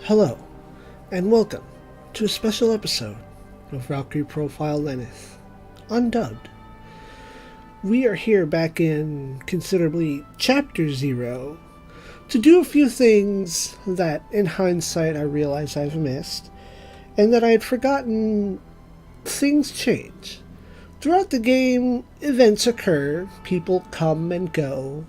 Hello, and welcome to a special episode of Valkyrie Profile Lenneth, UnDubbed. We are here back in considerably Chapter 0 to do a few things that, in hindsight, I realize I've missed, and that I had forgotten. Things change. Throughout the game, events occur, people come and go,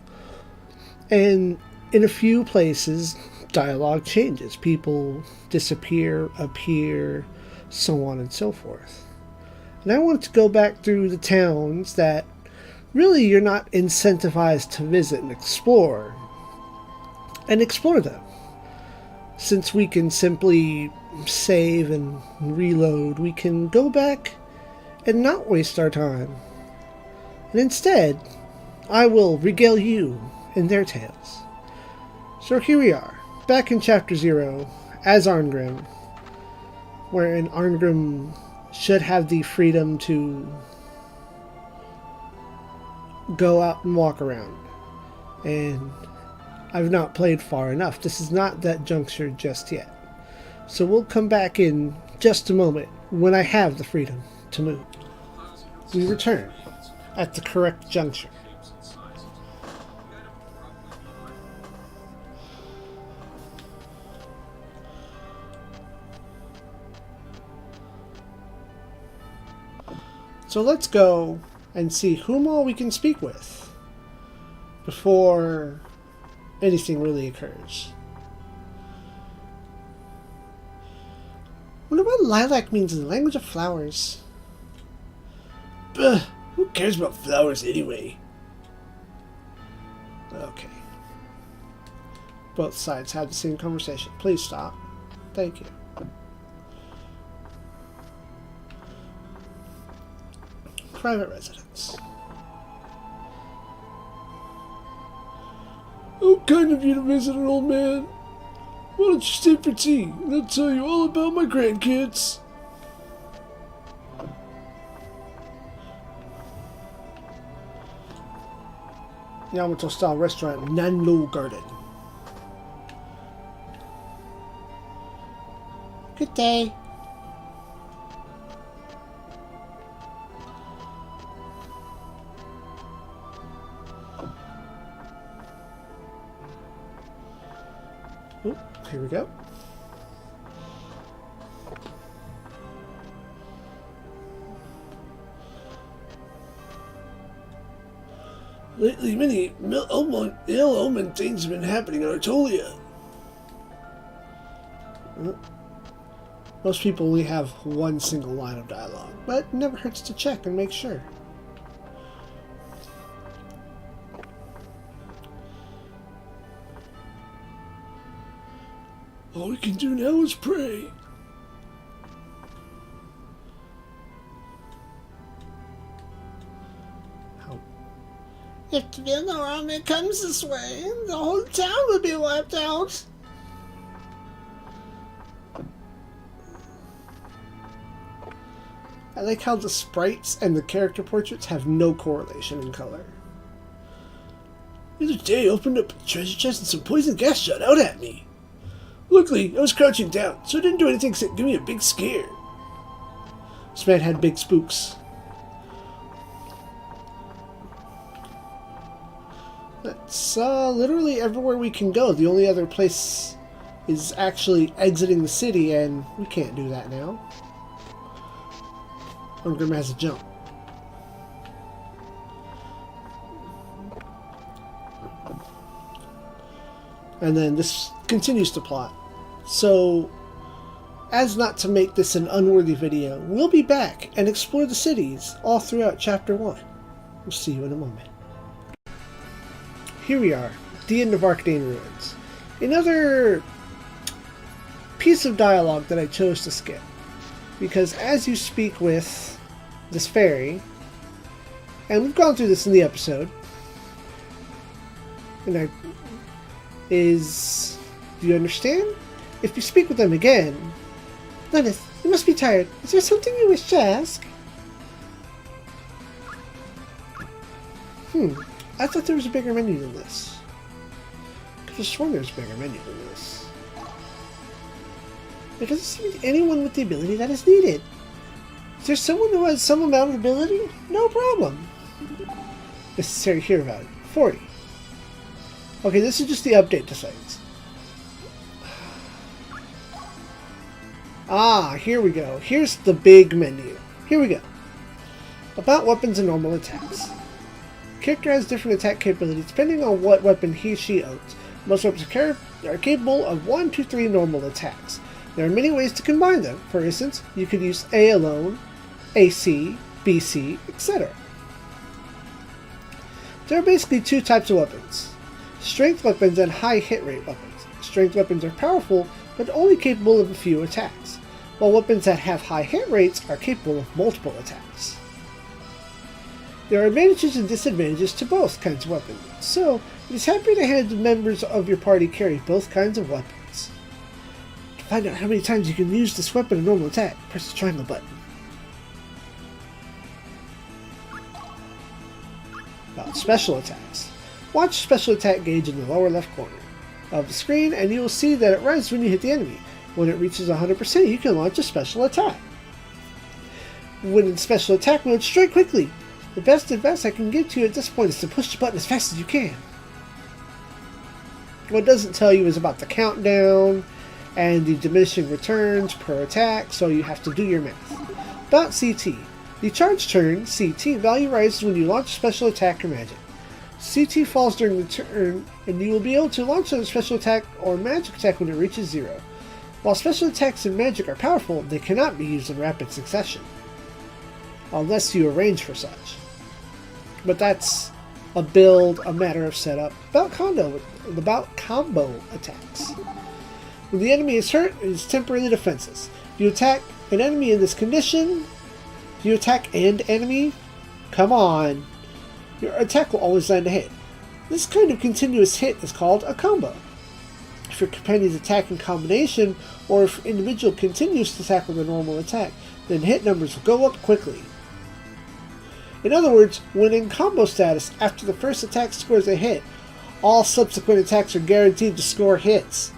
and in a few places, dialogue changes. People disappear, appear, so on and so forth. And I wanted to go back through the towns that really you're not incentivized to visit and explore them. Since we can simply save and reload, we can go back and not waste our time. And instead, I will regale you in their tales. So here we are, back in Chapter 0, as Arngrim, wherein Arngrim should have the freedom to go out and walk around. And I've not played far enough. This is not that juncture just yet. So we'll come back in just a moment when I have the freedom to move. We return at the correct juncture. So let's go and see whom all we can speak with before anything really occurs. Wonder what lilac means in the language of flowers. Bah, who cares about flowers anyway? Okay. Both sides have the same conversation. Please stop. Thank you. Private residence. How kind of you to visit an old man. Why don't you stay for tea, and I'll tell you all about my grandkids. Yamato-style restaurant, Nanlo Garden. Good day. Ooh, here we go. Lately, many ill-omen things have been happening in Artolia. Most people only have one single line of dialogue, but it never hurts to check and make sure. All we can do now is pray. If the army comes this way, the whole town will be wiped out. I like how the sprites and the character portraits have no correlation in color. The other day I opened up a treasure chest and some poison gas shot out at me. Luckily, I was crouching down, so it didn't do anything except give me a big scare. This man had big spooks. That's literally everywhere we can go. The only other place is actually exiting the city, and we can't do that now. Arngrim has a jump. And then this continues to plot. So, as not to make this an unworthy video, we'll be back and explore the cities all throughout Chapter 1. We'll see you in a moment. Here we are, the end of Arcane Ruins. Another piece of dialogue that I chose to skip. Because as you speak with this fairy, and we've gone through this in the episode, and do you understand? If you speak with them again... Lenneth, you must be tired. Is there something you wish to ask? I thought there was a bigger menu than this. I could have sworn there was a bigger menu than this. There doesn't seem to be anyone with the ability that is needed. Is there someone who has some amount of ability? No problem. Necessary hero value, 40. Okay, this is just the update to things. Ah, here we go. Here's the big menu. Here we go. About weapons and normal attacks. Character has different attack capabilities depending on what weapon he or she owns. Most weapons are capable of 1, 2, 3 normal attacks. There are many ways to combine them. For instance, you could use A alone, AC, BC, etc. There are basically two types of weapons. Strength weapons and high hit rate weapons. Strength weapons are powerful, but only capable of a few attacks, while weapons that have high hit rates are capable of multiple attacks. There are advantages and disadvantages to both kinds of weapons, so it is happy to have the members of your party carry both kinds of weapons. To find out how many times you can use this weapon in normal attack, press the triangle button. About special attacks. Watch the special attack gauge in the lower left corner of the screen and you will see that it rises when you hit the enemy. When it reaches 100%, you can launch a special attack. When in special attack mode, strike quickly. The best advice I can give to you at this point is to push the button as fast as you can. What it doesn't tell you is about the countdown and the diminishing returns per attack, so you have to do your math. About CT. The charge turn, CT, value rises when you launch a special attack or magic. CT falls during the turn, and you will be able to launch a special attack or magic attack when it reaches 0. While special attacks and magic are powerful, they cannot be used in rapid succession, unless you arrange for such. But that's a build, a matter of setup. About combo attacks. When the enemy is hurt, it is temporarily defenseless. You attack an enemy in this condition. You attack and enemy? Come on. Your attack will always land a hit. This kind of continuous hit is called a combo. If your companions attack in combination, or if an individual continues to attack with a normal attack, then hit numbers will go up quickly. In other words, when in combo status, after the first attack scores a hit, all subsequent attacks are guaranteed to score hits.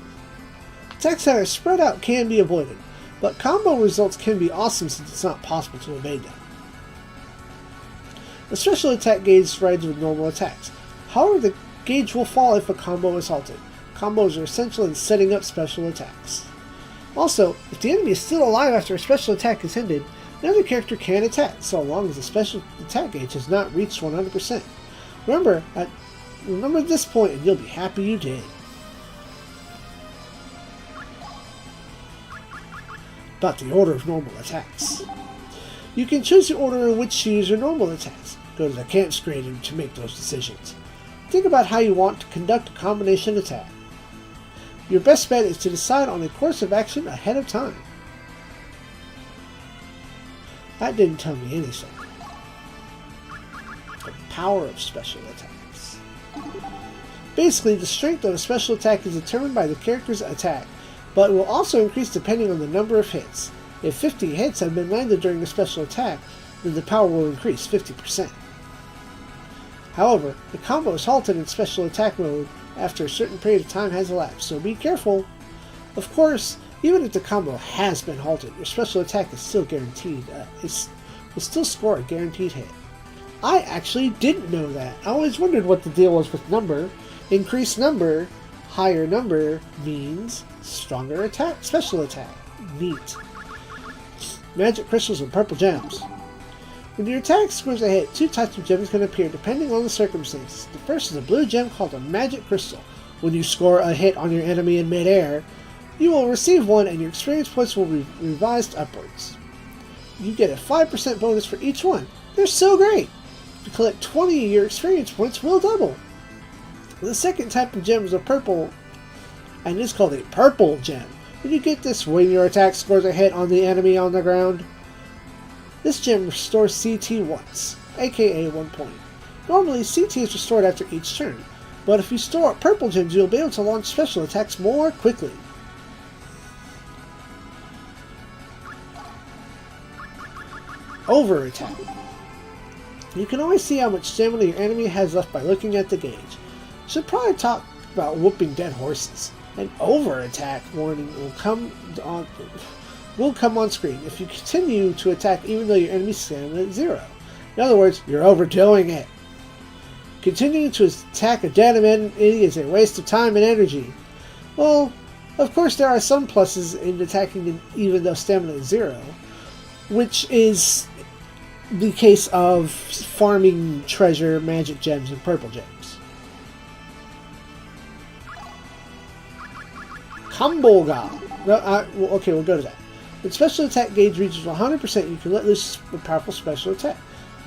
Attacks that are spread out can be avoided, but combo results can be awesome since it's not possible to evade them. The special attack gauge rides with normal attacks. However, the gauge will fall if a combo is halted. Combos are essential in setting up special attacks. Also, if the enemy is still alive after a special attack is ended, another character can attack, so long as the special attack gauge has not reached 100%. Remember this point and you'll be happy you did. About the order of normal attacks. You can choose the order in which to use your normal attacks. Go to the camp screen to make those decisions. Think about how you want to conduct a combination attack. Your best bet is to decide on a course of action ahead of time. That didn't tell me anything. The power of special attacks. Basically, the strength of a special attack is determined by the character's attack, but it will also increase depending on the number of hits. If 50 hits have been landed during a special attack, then the power will increase 50%. However, the combo is halted in special attack mode after a certain period of time has elapsed, so be careful. Of course, even if the combo has been halted, your special attack is still guaranteed. Will still score a guaranteed hit. I actually didn't know that. I always wondered what the deal was with number. Increased number, higher number means stronger attack, special attack. Neat. Magic crystals and purple gems. When your attack scores a hit, two types of gems can appear depending on the circumstances. The first is a blue gem called a magic crystal. When you score a hit on your enemy in midair, you will receive one and your experience points will be revised upwards. You get a 5% bonus for each one. They're so great! If you collect 20, your experience points will double. The second type of gem is a purple, and it's called a purple gem. When you get this, when your attack scores a hit on the enemy on the ground, this gem restores CT once, aka 1 point. Normally, CT is restored after each turn, but if you store up purple gems, you'll be able to launch special attacks more quickly. Over attack. You can always see how much stamina your enemy has left by looking at the gauge. Should probably talk about whooping dead horses. An over-attack warning will come on screen if you continue to attack even though your enemy stamina is 0. In other words, you're overdoing it. Continuing to attack a dead enemy is a waste of time and energy. Well, of course there are some pluses in attacking even though stamina is 0, which is the case of farming treasure, magic gems, and purple gems. Combo God. Okay, we'll go to that. When special attack gauge reaches 100%, you can let loose a powerful special attack.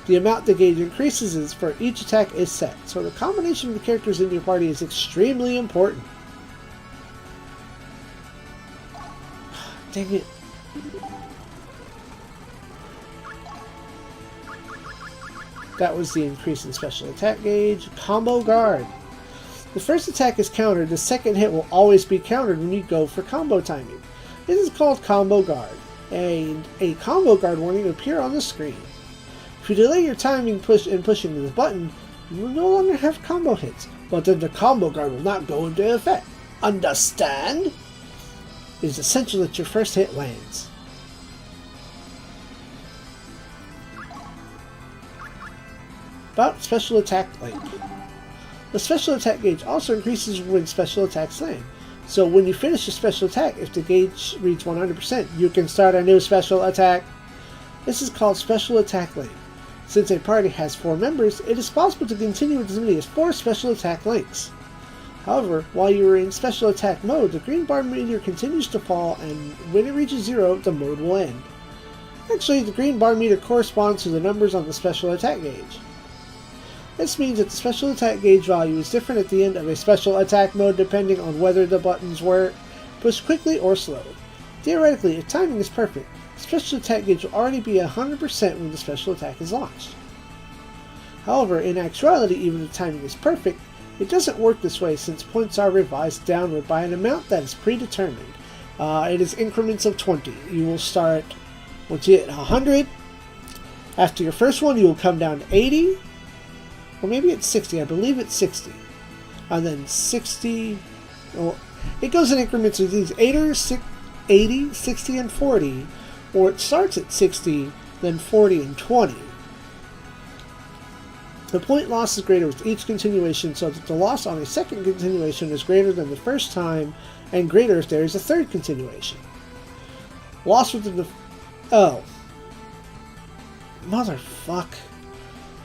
The amount the gauge increases is for each attack is set, so the combination of the characters in your party is extremely important. Dang it. That was the increase in special attack gauge. Combo Guard. The first attack is countered, the second hit will always be countered when you go for combo timing. This is called Combo Guard, and a Combo Guard warning will appear on the screen. If you delay your timing in pushing this button, you will no longer have combo hits, but then the Combo Guard will not go into effect. Understand? It is essential that your first hit lands. About special attack length. The special attack gauge also increases when special attacks land. So when you finish a special attack, if the gauge reads 100%, you can start a new special attack. This is called special attack length. Since a party has 4 members, it is possible to continue with as many as 4 special attack lengths. However, while you are in special attack mode, the green bar meter continues to fall, and when it reaches 0, the mode will end. Actually, the green bar meter corresponds to the numbers on the special attack gauge. This means that the special attack gauge value is different at the end of a special attack mode depending on whether the buttons were pushed quickly or slowed. Theoretically, if timing is perfect, special attack gauge will already be 100% when the special attack is launched. However, in actuality, even if timing is perfect, it doesn't work this way since points are revised downward by an amount that is predetermined. It is increments of 20. You will start, once you hit 100, after your first one you will come down to 80, or maybe it's 60, I believe it's 60. And then 60, well, it goes in increments of these 80, 60, and 40, or it starts at 60, then 40 and 20. The point loss is greater with each continuation, so that the loss on a second continuation is greater than the first time, and greater if there is a third continuation. Loss within the... Oh. Motherfuck.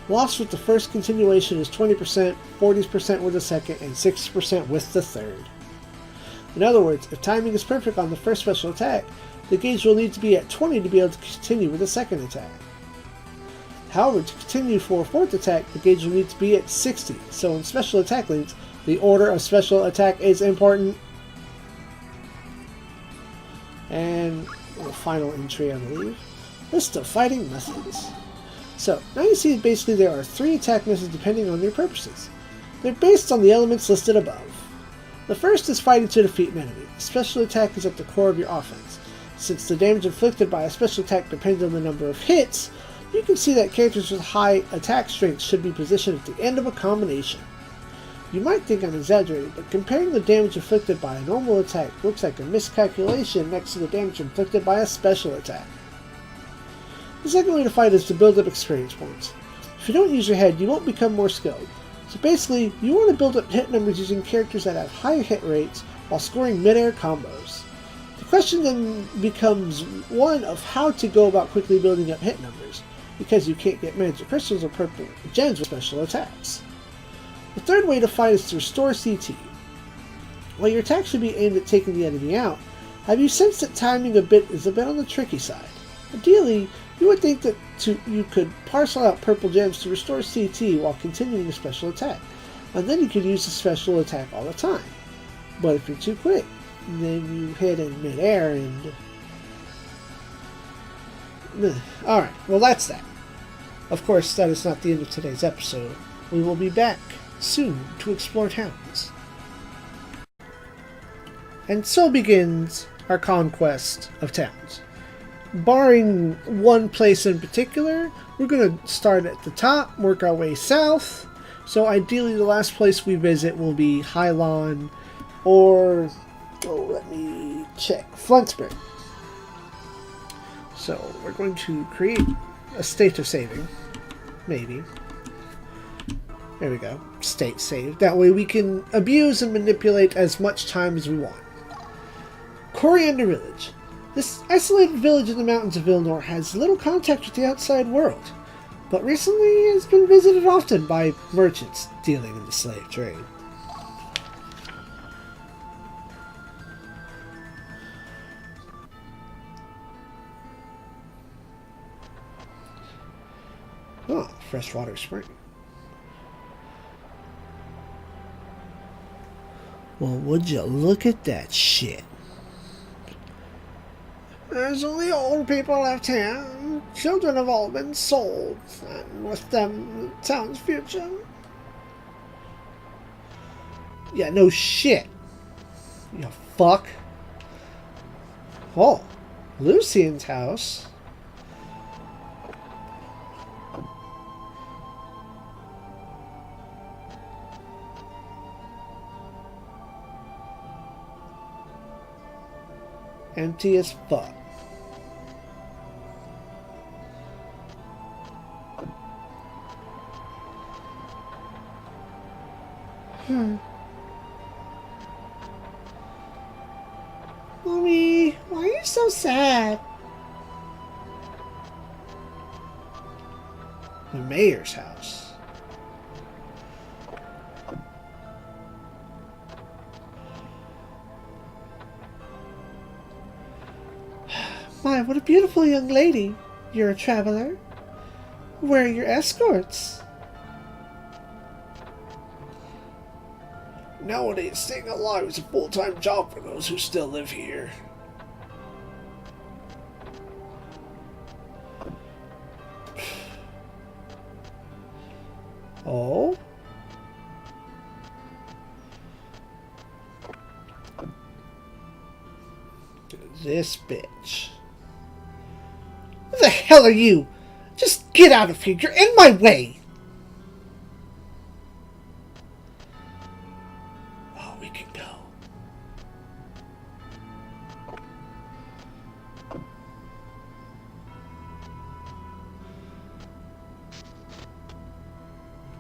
Loss with the first continuation is 20%, 40% with the second, and 60% with the third. In other words, if timing is perfect on the first special attack, the gauge will need to be at 20 to be able to continue with the second attack. However, to continue for a fourth attack, the gauge will need to be at 60, so in special attack lanes, the order of special attack is important. And the final entry, I believe, list of fighting methods. So, now you see basically there are 3 attack methods depending on your purposes. They're based on the elements listed above. The first is fighting to defeat an enemy. Special attack is at the core of your offense. Since the damage inflicted by a special attack depends on the number of hits, you can see that characters with high attack strength should be positioned at the end of a combination. You might think I'm exaggerating, but comparing the damage inflicted by a normal attack looks like a miscalculation next to the damage inflicted by a special attack. The second way to fight is to build up experience points. If you don't use your head, you won't become more skilled. So basically, you want to build up hit numbers using characters that have higher hit rates while scoring mid-air combos. The question then becomes one of how to go about quickly building up hit numbers, because you can't get magic crystals or purple gems with special attacks. The third way to fight is to restore CT. While your attack should be aimed at taking the enemy out, have you sensed that timing is a bit on the tricky side? Ideally, you would think that you could parcel out purple gems to restore CT while continuing a special attack, and then you could use the special attack all the time. But if you're too quick, then you hit in mid-air and... Alright, well that's that. Of course, that is not the end of today's episode. We will be back soon to explore towns. And so begins our conquest of towns. Barring one place in particular, we're going to start at the top, work our way south. So ideally the last place we visit will be Hylon, or Oh, let me check. Flunsburg. So we're going to create a state of saving. Maybe. There we go. State save. That way we can abuse and manipulate as much time as we want. Coriander Village. This isolated village in the mountains of Vilnor has little contact with the outside world, but recently has been visited often by merchants dealing in the slave trade. Oh, freshwater spring. Well, would you look at that shit? There's only old people left here. Children have all been sold, and with them, the town's future. Yeah, no shit. You fuck. Oh, Lucian's house. Empty as fuck. Mommy, why are you so sad? The mayor's house. My, what a beautiful young lady. You're a traveler. Where are your escorts? Nowadays, staying alive is a full-time job for those who still live here. Oh? This bitch. Who the hell are you? Just get out of here. You're in my way. Oh, we can go.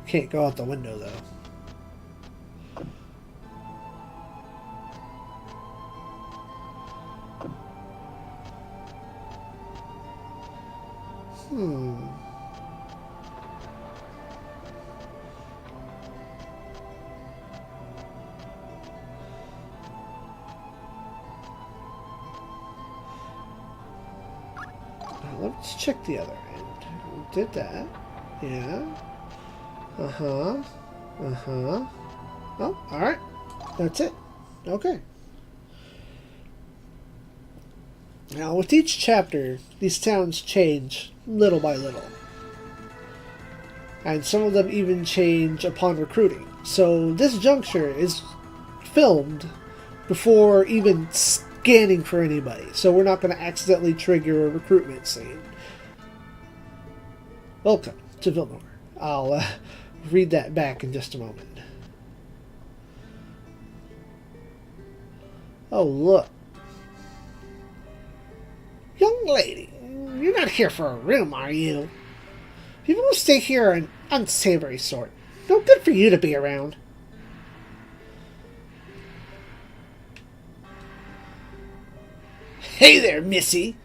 Can't go out the window, though. Now let's check the other end. We did that. Yeah. Uh-huh. Uh-huh. Oh, alright. That's it. Okay. Now, with each chapter, these towns change little by little. And some of them even change upon recruiting. So this juncture is filmed before even scanning for anybody. So we're not going to accidentally trigger a recruitment scene. Welcome to Vilnor. I'll read that back in just a moment. Oh, look. Young lady, you're not here for a room, are you? People who stay here are an unsavory sort. No good for you to be around. Hey there, missy.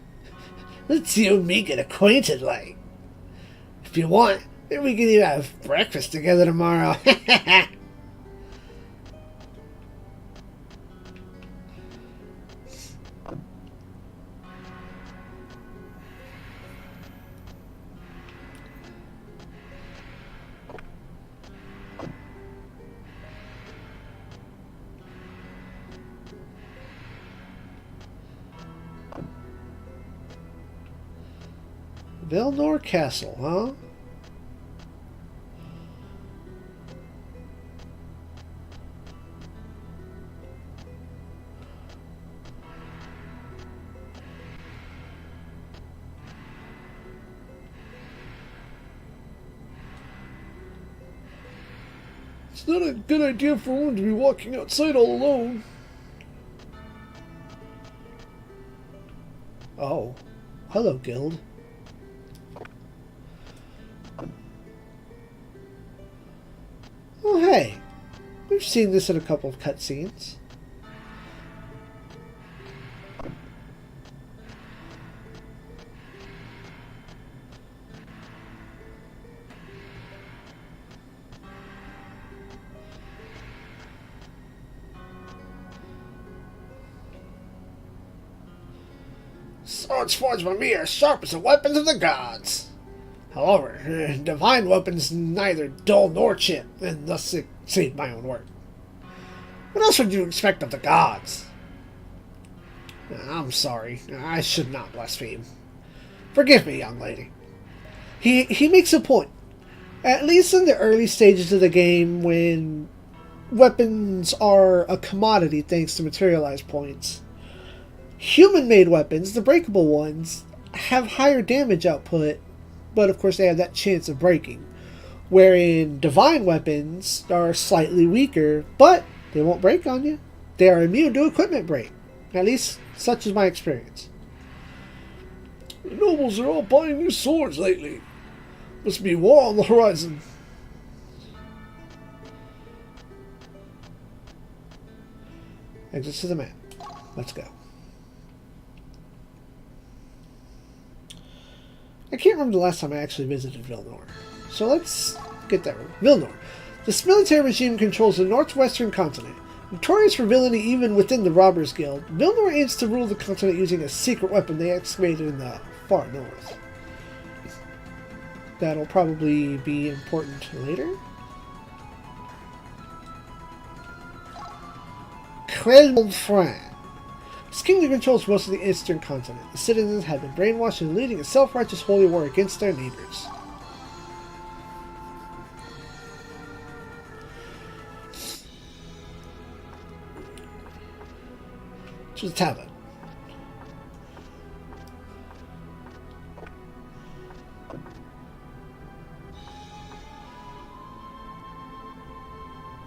Let's you and me get acquainted, like. If you want, maybe we can even have breakfast together tomorrow. Vilnor Castle, huh? It's not a good idea for one to be walking outside all alone. Oh. Hello, guild. Oh, hey. We've seen this in a couple of cutscenes. Swords forged by me are sharp as the weapons of the gods. However, divine weapons neither dull nor chip, and thus exceed my own work. What else would you expect of the gods? I'm sorry, I should not blaspheme. Forgive me, young lady. He makes a point. At least in the early stages of the game, when weapons are a commodity thanks to materialized points, human-made weapons, the breakable ones, have higher damage output, but of course they have that chance of breaking. Wherein divine weapons are slightly weaker, but they won't break on you. They are immune to equipment break. At least, such is my experience. The nobles are all buying new swords lately. Must be war on the horizon. Exit to the map. Let's go. I can't remember the last time I actually visited Vilnor. So let's get that right. Vilnor. This military regime controls the northwestern continent. Notorious for villainy even within the Robbers Guild, Vilnor aims to rule the continent using a secret weapon they excavated in the far north. That'll probably be important later. Krelmfran. This kingdom controls most of the eastern continent. The citizens have been brainwashed and leading a self-righteous holy war against their neighbors. To the tavern.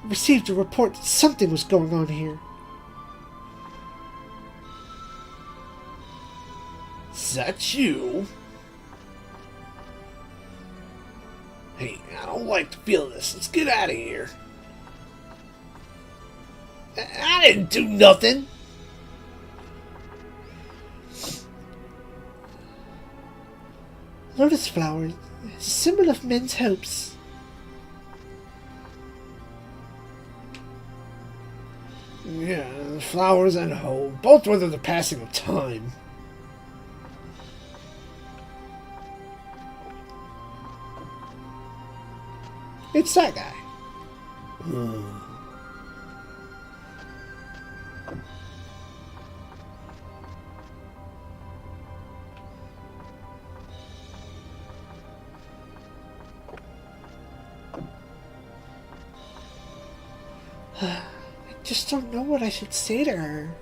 I received a report that something was going on here. Is that you? Hey, I don't like the feel of this. Let's get out of here. I didn't do nothing. Lotus flowers, a symbol of men's hopes. Yeah, flowers and hope, both whether the passing of time. It's that guy. I just don't know what I should say to her.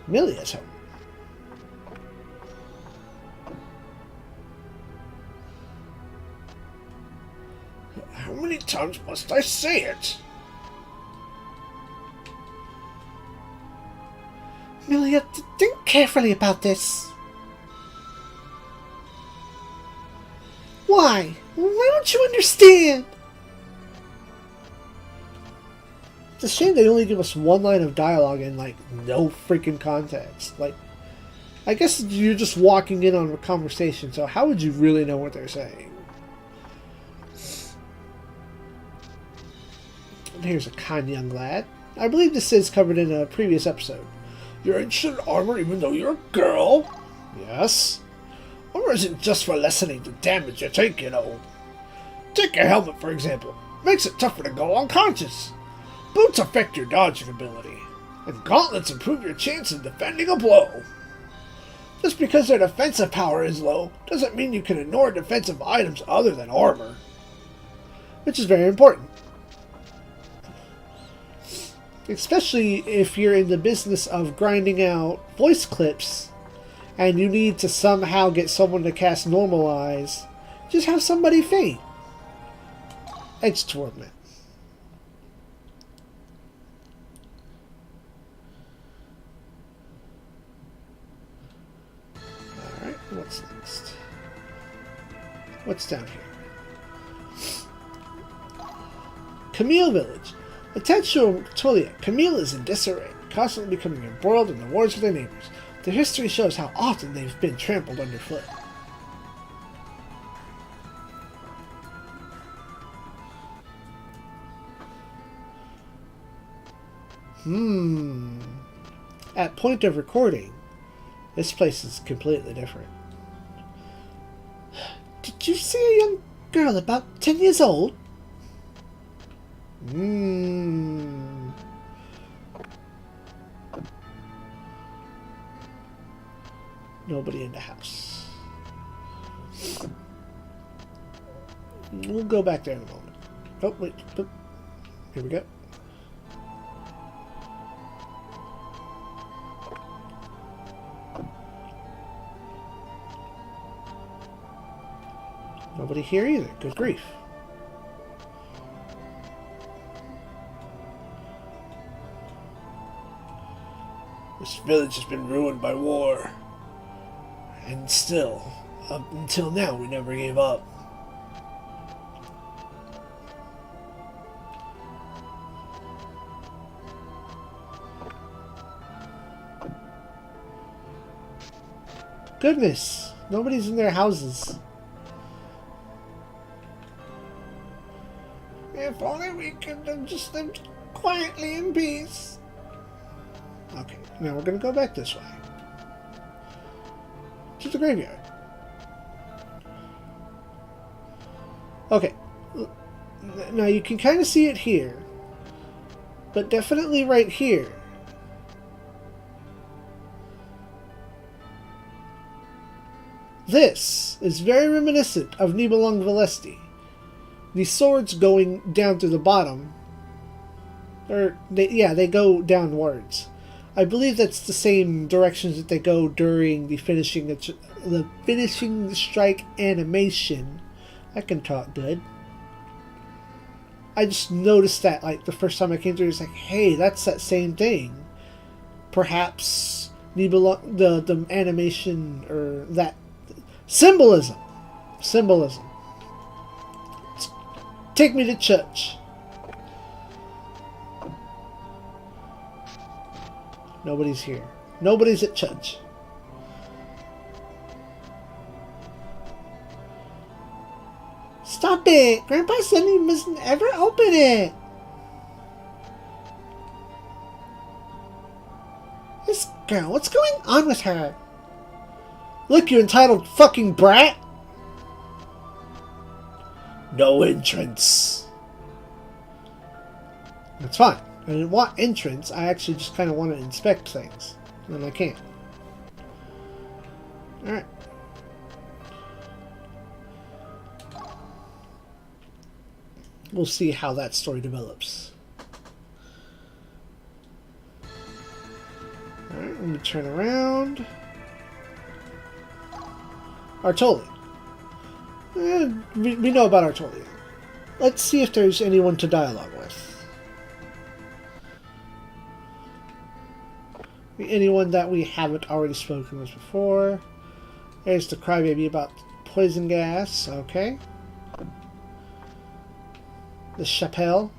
Milia's home. How many times must I say it? Milia, think carefully about this. Why? Why don't you understand? It's a shame they only give us one line of dialogue and, like, no freaking context. Like, I guess you're just walking in on a conversation, so how would you really know what they're saying? And here's a kind young lad. I believe this is covered in a previous episode. You're in ancient armor even though you're a girl? Yes. Armor isn't just for lessening the damage you take, you know. Take your helmet, for example. Makes it tougher to go unconscious. Boots affect your dodging ability. And gauntlets improve your chance of defending a blow. Just because their defensive power is low, doesn't mean you can ignore defensive items other than armor. Which is very important. Especially if you're in the business of grinding out voice clips and you need to somehow get someone to cast Normalize. Just have somebody faint. Edge Torment. What's down here? Camille Village. Attached to Tolia, Camille is in disarray, constantly becoming embroiled in the wars with their neighbors. Their history shows how often they've been trampled underfoot. At point of recording, this place is completely different. Did you see a young girl about 10 years old? Nobody in the house. We'll go back there in a moment. Oh, wait. Here we go. Nobody here either. Good grief. This village has been ruined by war. And still, up until now, we never gave up. Goodness, nobody's in their houses. If only we could have just lived quietly in peace. Okay, now we're going to go back this way. To the graveyard. Okay. Now you can kind of see it here. But definitely right here. This is very reminiscent of Nibelung Valesti. The swords going down to the bottom. They go downwards. I believe that's the same directions that they go during the finishing strike animation. I can talk good. I just noticed that like the first time I came through, it's like, hey, that's that same thing. Perhaps the animation or that symbolism. Take me to church. Nobody's here. Nobody's at church. Stop it! Grandpa said he mustn't ever open it! This girl, what's going on with her? Look, you entitled fucking brat! No entrance. That's fine. I didn't want entrance, I actually just kind of want to inspect things. And I can't. Alright. We'll see how that story develops. Alright, let me turn around. Artoli. We know about Artoli. Let's see if there's anyone to dialogue with. Anyone that we haven't already spoken with before. There's the crybaby about poison gas. Okay. The chapelle.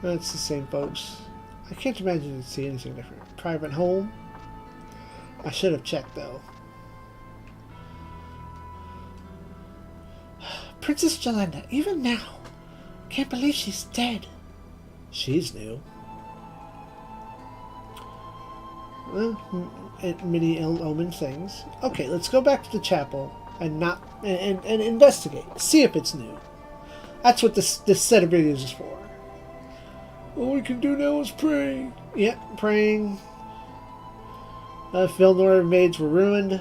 That's the same folks. I can't imagine you'd see anything different. Private home. I should have checked though. Princess Jolanda, even now. Can't believe she's dead. She's new. Well, many ill-omened things. Okay, let's go back to the chapel and investigate. See if it's new. That's what this set of videos is for. All we can do now is pray. Yep, praying. Vilnor maids were ruined.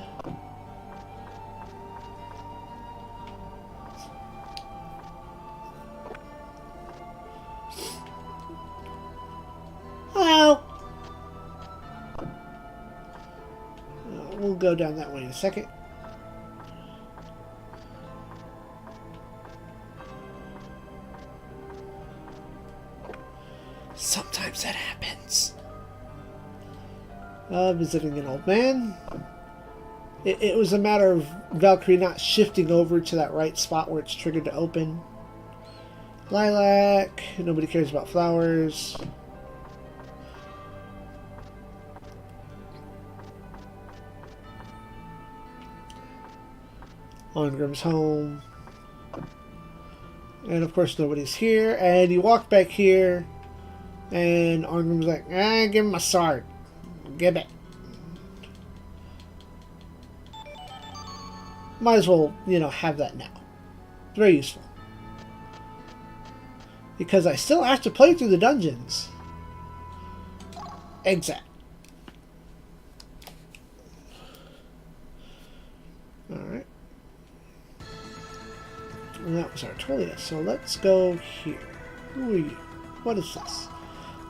Hello. We'll go down that way in a second. Sometimes that happens. Visiting an old man. It was a matter of Valkyrie not shifting over to that right spot where it's triggered to open. Lilac. Nobody cares about flowers. Ongrim's home. And of course nobody's here. And you walk back here. And Ongrim's like, give him my sword. Give it. Might as well, have that now. It's very useful. Because I still have to play through the dungeons. Exact. Alright. And that was Artolia. So let's go here. Who are you? What is this?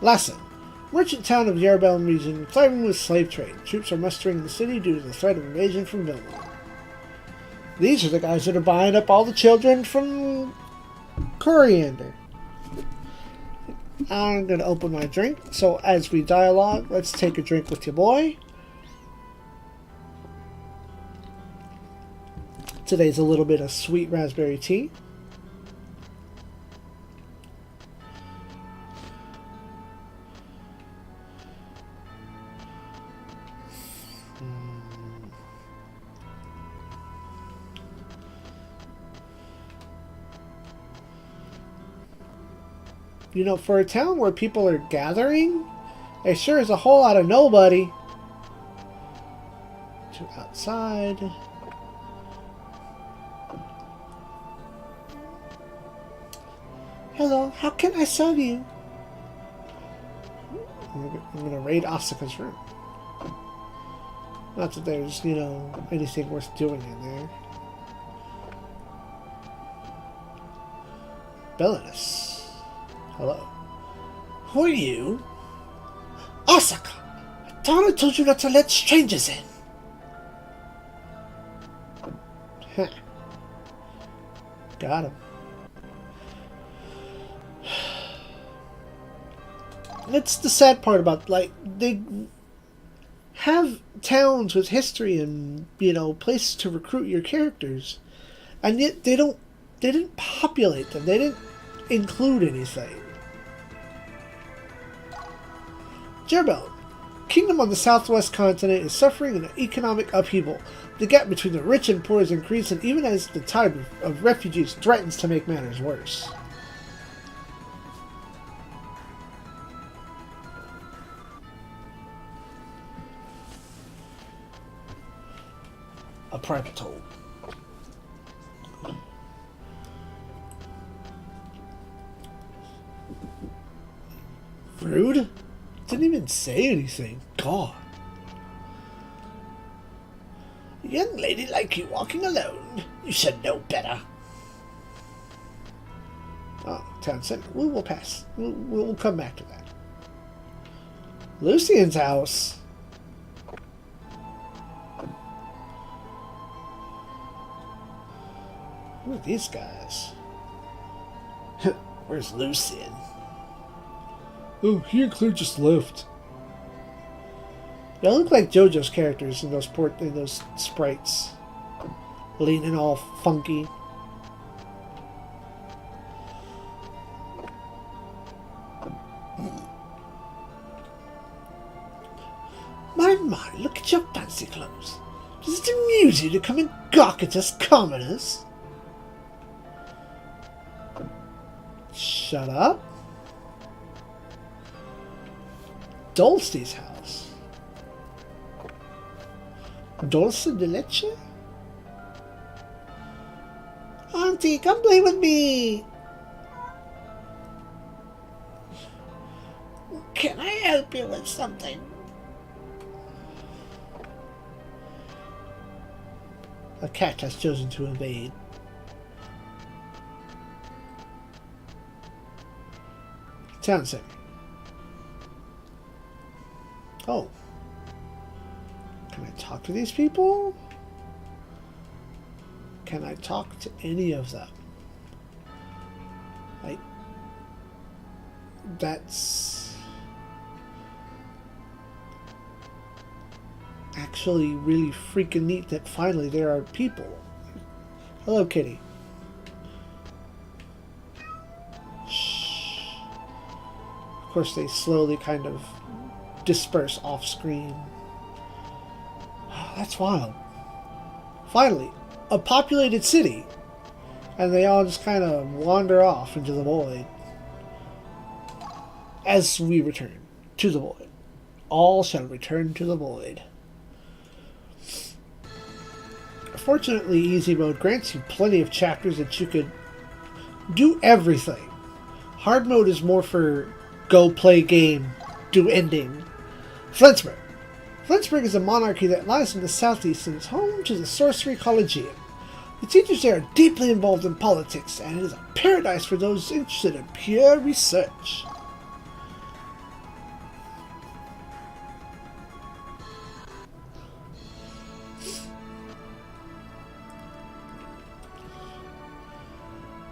Lesson. Merchant town of Yerbeln region thriving with slave trade. Troops are mustering in the city due to the threat of invasion from Vilna. These are the guys that are buying up all the children from Coriander. I'm going to open my drink. So as we dialogue, let's take a drink with your boy. Today's a little bit of sweet raspberry tea. For a town where people are gathering, there sure is a whole lot of nobody. To outside. Hello, how can I serve you? I'm going to raid Asuka's room. Not that there's, anything worth doing in there. Belinus. Hello. Who are you? Asuka! I thought I told you not to let strangers in. Huh. Got him. That's the sad part about, they have towns with history and, places to recruit your characters. And yet they didn't populate them. They didn't include anything. Yerbeln, kingdom on the southwest continent, is suffering an economic upheaval. The gap between the rich and poor is increasing, even as the tide of refugees threatens to make matters worse. A private toll. Rude? Didn't even say anything. God. A young lady like you walking alone. You should know better. Oh, town center. We will pass. We'll come back to that. Lucian's house. Who are these guys? Where's Lucian? Oh, he and Claire just left. They look like JoJo's characters in those sprites. Leaning all funky. My, look at your fancy clothes. Does it amuse you to come and gawk at us commoners? Shut up. Dulce's house. Dulce de leche? Auntie, come play with me. Can I help you with something? A cat has chosen to invade. Town center. Oh. Can I talk to these people? Can I talk to any of them? That's actually really freaking neat that finally there are people. Hello, kitty. Shh. Of course, they slowly kind of disperse off screen. That's wild. Finally, a populated city. And they all just kind of wander off into the void. As we return to the void. All shall return to the void. Fortunately, easy mode grants you plenty of chapters that you could do everything. Hard mode is more for go play game, do ending. Flensburg. Flensburg is a monarchy that lies in the southeast and is home to the Sorcery Collegium. The teachers there are deeply involved in politics, and it is a paradise for those interested in pure research.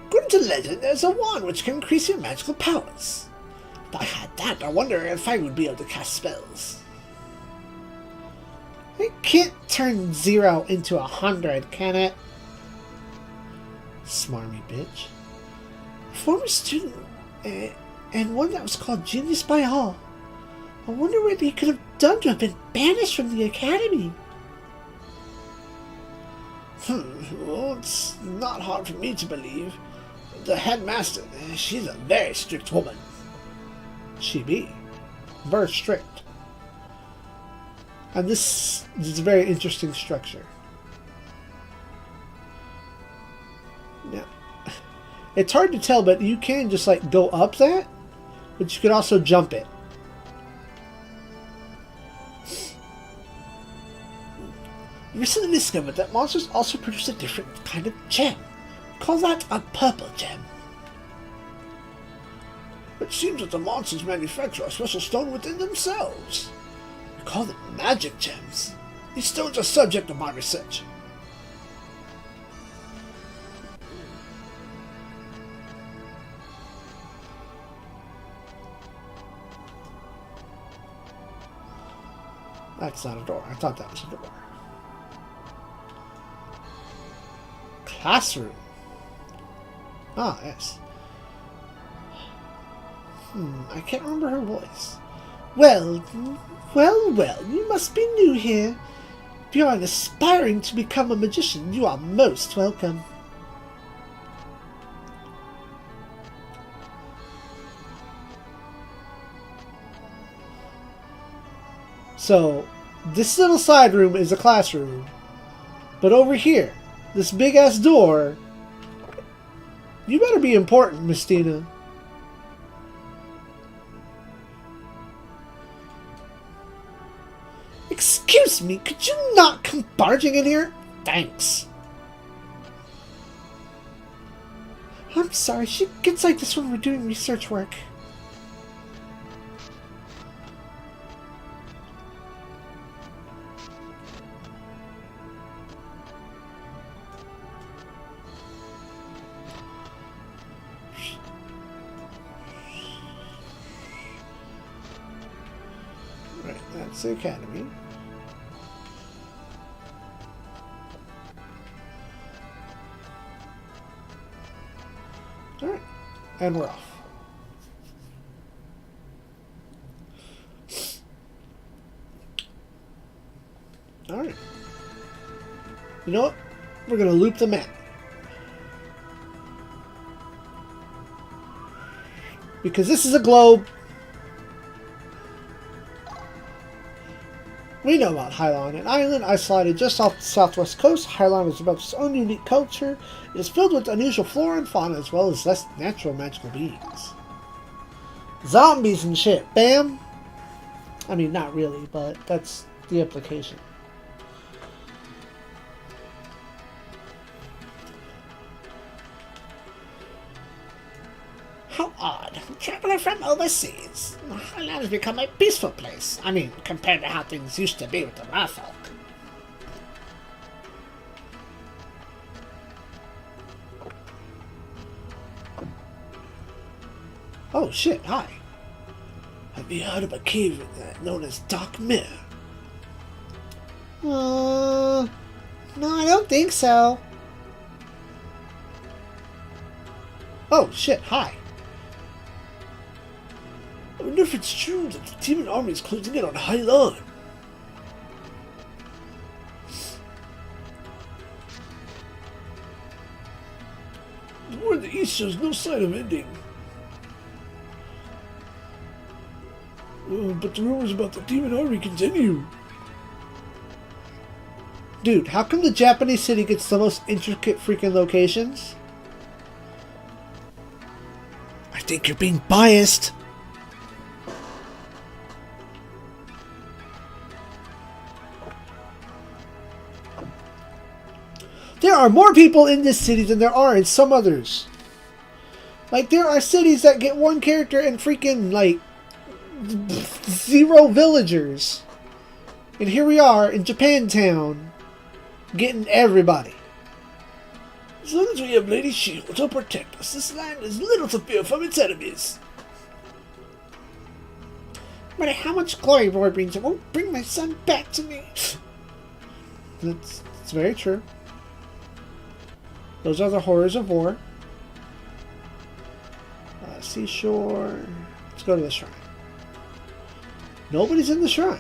According to legend, there's a wand which can increase your magical powers. If I had that, I wonder if I would be able to cast spells. It can't turn 0 into 100, can it? Smarmy bitch. A former student, and one that was called Genius by All. I wonder what he could have done to have been banished from the academy. Well, it's not hard for me to believe. The headmaster, she's a very strict woman. She be. Very strict. And this is a very interesting structure. Now, it's hard to tell, but you can just like go up that, but you could also jump it. Recently discovered that monsters also produce a different kind of gem. Call that a purple gem. It seems that the monsters manufacture a special stone within themselves. We call them magic gems. These stones are subject to my research. That's not a door. I thought that was a door. Classroom. Ah, yes. I can't remember her voice. Well, you must be new here. If you are aspiring to become a magician, you are most welcome. So, this little side room is a classroom. But over here, this big-ass door, you better be important, Miss Tina. Excuse me, could you not come barging in here? Thanks. I'm sorry, she gets like this when we're doing research work. Right, that's the academy. Alright, and we're off. Alright. You know what? We're going to loop the map. Because this is a globe. We know about Hylon, an island isolated just off the southwest coast. Hylon is about its own unique culture. It is filled with unusual flora and fauna as well as less natural magical beings. Zombies and shit. Bam! I mean, not really, but that's the implication. How odd. A traveler from overseas. Hylon has become a peaceful place. I mean, compared to how things used to be with the merfolk. Oh shit, hi. Have you heard of a cave known as Dark Mirror? No, I don't think so. Oh, shit, hi. I wonder if it's true that the demon army is closing in on High Lawn. The war in the east shows no sign of ending. But the rumors about the demon army continue. Dude, how come the Japanese city gets the most intricate freaking locations? I think you're being biased. There are more people in this city than there are in some others. Like, there are cities that get one character and freaking, like, 0 villagers. And here we are in Japantown, getting everybody. As long as we have Lady Shield to protect us, this land has little to fear from its enemies. No matter how much glory Roy brings, it won't bring my son back to me. That's very true. Those are the horrors of war. Seashore. Let's go to the shrine. Nobody's in the shrine.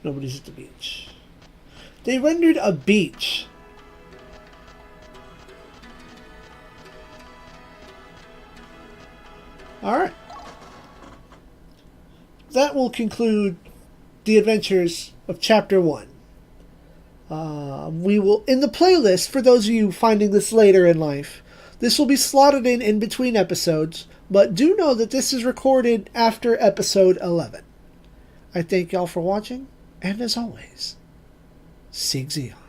Nobody's at the beach. They rendered a beach. Alright. That will conclude the adventures of Chapter 1. We will, in the playlist, for those of you finding this later in life, this will be slotted in between episodes, but do know that this is recorded after episode 11. I thank y'all for watching, and as always, SIEG ZEON.